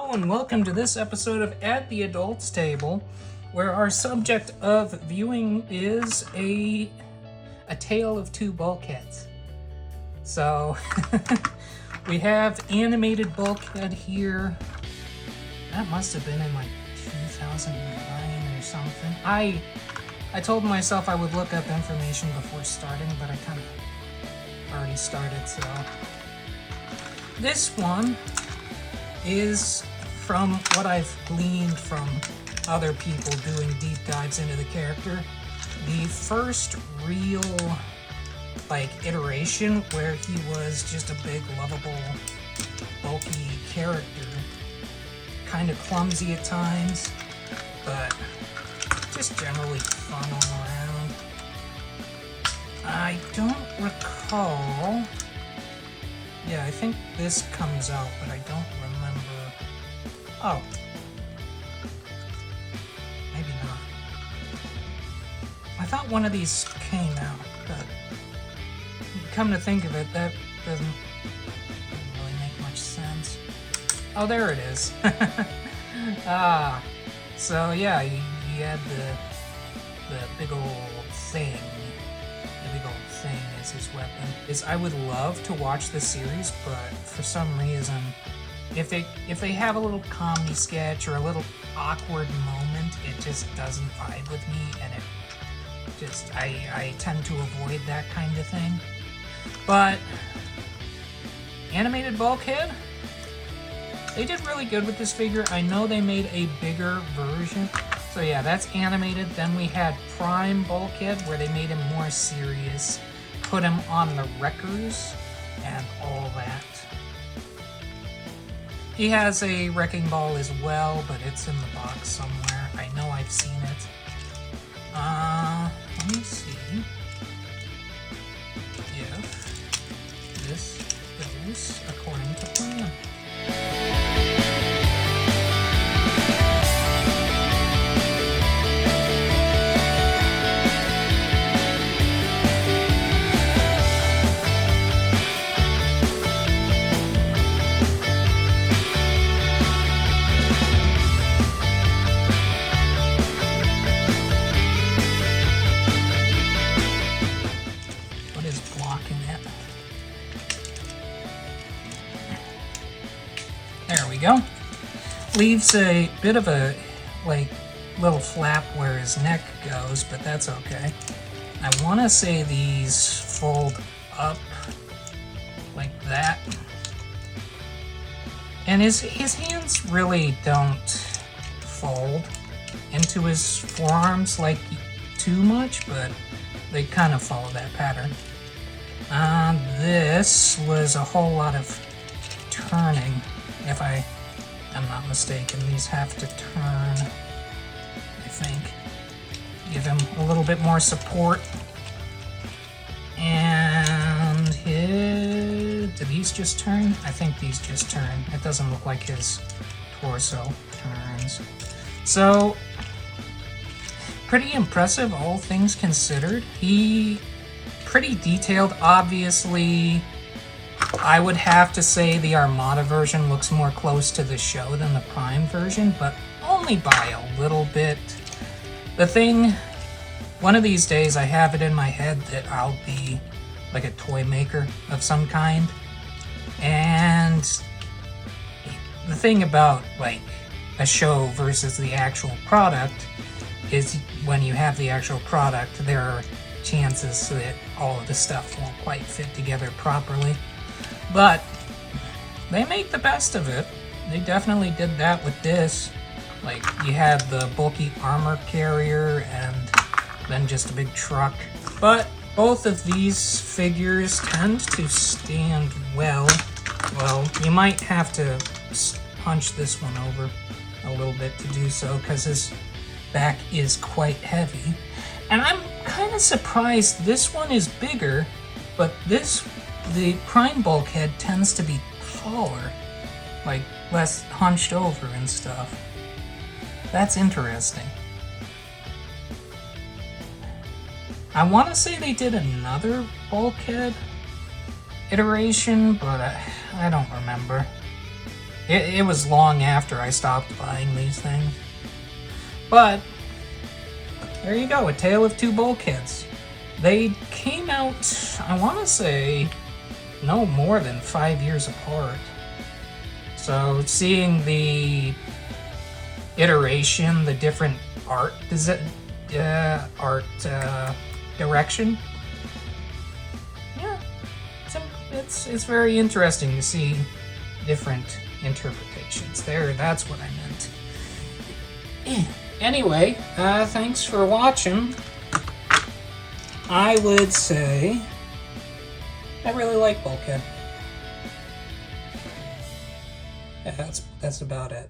Hello and welcome to this episode of At the Adults Table, where our subject of viewing is a tale of two bulkheads. So, we have animated bulkhead here. That must have been in like 2009 or something. I told myself I would look up information before starting, but I kind of already started, so. This one is, from what I've gleaned from other people doing deep dives into the character, the first real, iteration where he was just a big, lovable, bulky character. Kind of clumsy at times, but just generally fun all around. I don't recall... Yeah, I think this comes out, but I don't remember... Oh. Maybe not. I thought one of these came out, but... Come to think of it, that doesn't really make much sense. Oh, there it is. So yeah, he had the big old thing. The big old thing is his weapon. I would love to watch the series, but for some reason, if they have a little comedy sketch or a little awkward moment, it just doesn't vibe with me, and it just I tend to avoid that kind of thing. But animated bulkhead, they did really good with this figure. I know they made a bigger version. So yeah, that's animated. Then we had Prime Bulkhead, where they made him more serious, put him on the wreckers, and all that. He has a wrecking ball as well, but it's in the box somewhere. I know I've seen it. Let me see if this goes according to plan. Go. Leaves a bit of a little flap where his neck goes, but that's okay. I want to say these fold up like that, and his hands really don't fold into his forearms like too much, but they kind of follow that pattern. This was a whole lot of turning. If I am not mistaken, these have to turn, I think. Give him a little bit more support. And do these just turn? I think these just turn. It doesn't look like his torso turns. So, pretty impressive, all things considered. He, pretty detailed, obviously. I would have to say the Armada version looks more close to the show than the Prime version, but only by a little bit. The thing, one of these days I have it in my head that I'll be like a toy maker of some kind. And the thing about a show versus the actual product is when you have the actual product, there are chances that all of the stuff won't quite fit together properly. But they make the best of it. They definitely did that with this. You had the bulky armor carrier and then just a big truck. But both of these figures tend to stand well. Well, you might have to punch this one over a little bit to do so, because his back is quite heavy. And I'm kind of surprised this one is bigger, but the Prime Bulkhead tends to be taller, less hunched over and stuff. That's interesting. I want to say they did another Bulkhead iteration, but I don't remember. It was long after I stopped buying these things. But there you go, A Tale of Two Bulkheads. They came out, I want to say, no more than 5 years apart. So seeing the iteration, the different art direction, yeah, it's very interesting to see different interpretations. That's what I meant. Anyway, thanks for watching. I would say I really like Bulkhead. Yeah, that's about it.